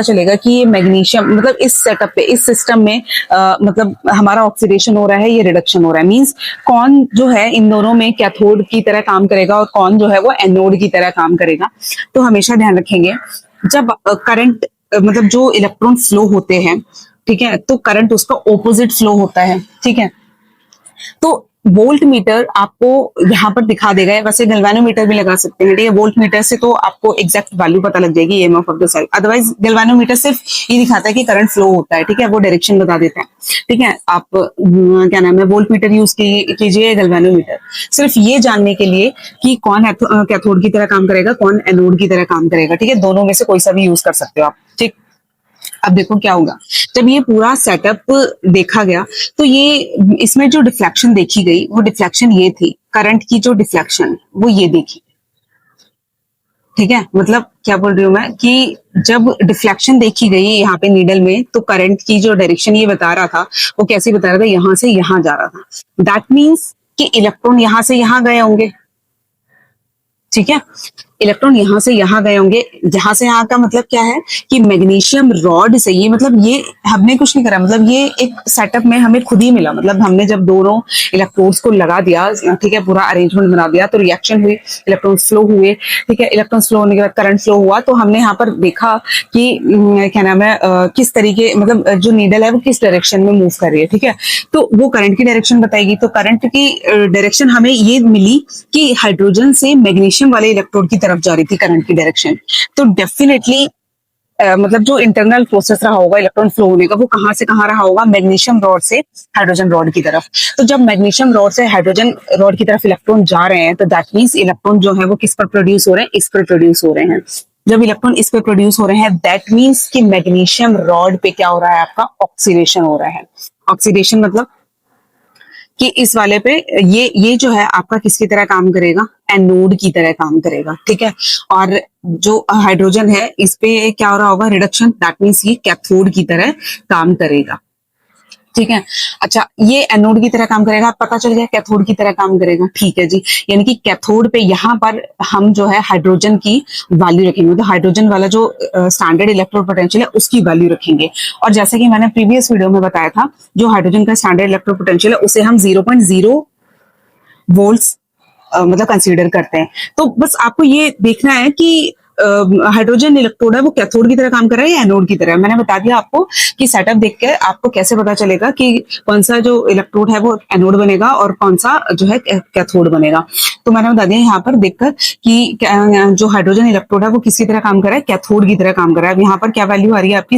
चलेगा कि ये मैग्नीशियम मतलब इस सेटअप पे इस सिस्टम में मतलब हमारा ऑक्सीडेशन हो रहा है, ये रिडक्शन हो रहा है। मींस कौन जो है इन दोनों में कैथोड की तरह काम करेगा और कौन जो है वो एनोड की तरह काम करेगा। तो हमेशा ध्यान रखेंगे जब करंट मतलब जो इलेक्ट्रॉन फ्लो होते हैं, ठीक है, तो करंट उसका ऑपोजिट फ्लो होता है, ठीक है। तो वोल्ट मीटर आपको यहाँ पर दिखा देगा, वैसे गैल्वेनोमीटर भी लगा सकते हैं, ठीक है। वोल्ट मीटर से तो आपको एग्जैक्ट वैल्यू पता लग जाएगी EMF of the cell. Otherwise galvanometer सिर्फ ये दिखाता है कि करंट फ्लो होता है, ठीक है, वो डायरेक्शन बता देता है, ठीक है। आप क्या नाम है वोल्ट मीटर यूज कीजिए, गैल्वेनोमीटर सिर्फ ये जानने के लिए कि कौन कैथोड की तरह काम करेगा, कौन एनोड की तरह काम करेगा, ठीक है। दोनों में से कोई सा भी यूज कर सकते हो आप, ठीक। अब देखो क्या होगा जब ये पूरा सेटअप देखा गया, तो ये इसमें जो डिफ्लेक्शन देखी गई वो डिफ्लेक्शन ये थी, करंट की जो डिफ्लेक्शन वो ये देखी, ठीक है। मतलब क्या बोल रही हूं मैं कि जब डिफ्लेक्शन देखी गई यहाँ पे नीडल में, तो करंट की जो डायरेक्शन ये बता रहा था वो कैसे बता रहा था, यहां से यहां जा रहा था। दैट मीन्स कि इलेक्ट्रॉन यहां से यहां गए होंगे, ठीक है। इलेक्ट्रॉन यहां से यहां गए होंगे, जहां से यहां का मतलब क्या है कि मैग्नीशियम रॉड से, ये मतलब ये हमने कुछ नहीं करा, मतलब ये एक सेटअप में हमें खुद ही मिला। मतलब हमने जब दोनों इलेक्ट्रोड्स को लगा दिया, ठीक है, पूरा अरेंजमेंट बना दिया, तो रिएक्शन हुई, इलेक्ट्रॉन फ्लो हुए, ठीक है। इलेक्ट्रॉन फ्लो होने के बाद करंट फ्लो हुआ, तो हमने यहाँ पर देखा कि क्या नाम है किस तरीके मतलब जो नीडल है वो किस डायरेक्शन में मूव कर रही है, ठीक है। तो वो करंट की डायरेक्शन बताएगी। तो करंट की डायरेक्शन हमें ये मिली कि हाइड्रोजन से मैग्नीशियम वाले इलेक्ट्रोड की तरफ जा रही थी करंट की डायरेक्शन। तो डेफिनेटली मतलब जो इंटरनल प्रोसेस रहा होगा इलेक्ट्रॉन फ्लो होने का, वो कहां से कहां रहा होगा, मैग्नीशियम रॉड से हाइड्रोजन रॉड की तरफ। तो जब मैग्नीशियम रॉड से हाइड्रोजन रॉड की तरफ इलेक्ट्रॉन जा रहे हैं, तो दैट मींस इलेक्ट्रॉन जो है वो किस पर प्रोड्यूस हो रहे हैं, इस पर प्रोड्यूस हो रहे हैं। जब इलेक्ट्रॉन इस पे प्रोड्यूस हो रहे हैं, दैट मींस कि मैग्नीशियम रॉड पे क्या हो रहा है, आपका ऑक्सीडेशन हो रहा है। ऑक्सीडेशन मतलब कि इस वाले पे ये जो है आपका किसकी तरह काम करेगा, एनोड की तरह काम करेगा, ठीक है। और जो हाइड्रोजन है इस पे क्या हो रहा होगा, रिडक्शन, दैट मींस ये कैथोड की तरह काम करेगा, ठीक है। अच्छा, ये एनोड की तरह काम करेगा, पता चल गया कैथोड की तरह काम करेगा, ठीक है जी। यानी कि कैथोड पे यहाँ पर हम जो है हाइड्रोजन की वैल्यू रखेंगे, तो हाइड्रोजन वाला जो स्टैंडर्ड इलेक्ट्रोड पोटेंशियल है उसकी वैल्यू रखेंगे। और जैसे कि मैंने प्रीवियस वीडियो में बताया था, जो हाइड्रोजन का स्टैंडर्ड इलेक्ट्रोड पोटेंशियल है उसे हम 0.0 वोल्ट्स मतलब कंसीडर करते हैं। तो बस आपको ये देखना है कि हाइड्रोजन इलेक्ट्रोड है वो कैथोड की तरह काम कर रहा है या एनोड की तरह। मैंने बता दिया आपको कि सेटअप देख के आपको कैसे पता चलेगा कि कौन सा जो इलेक्ट्रोड है वो एनोड बनेगा और कौन सा जो है कैथोड बनेगा। तो मैंने बता दिया यहाँ पर देखकर कि जो हाइड्रोजन इलेक्ट्रोड है वो किसी तरह काम कर रहा है, कैथोड की तरह काम कर रहा है। अब यहाँ पर क्या वैल्यू आ रही है आपकी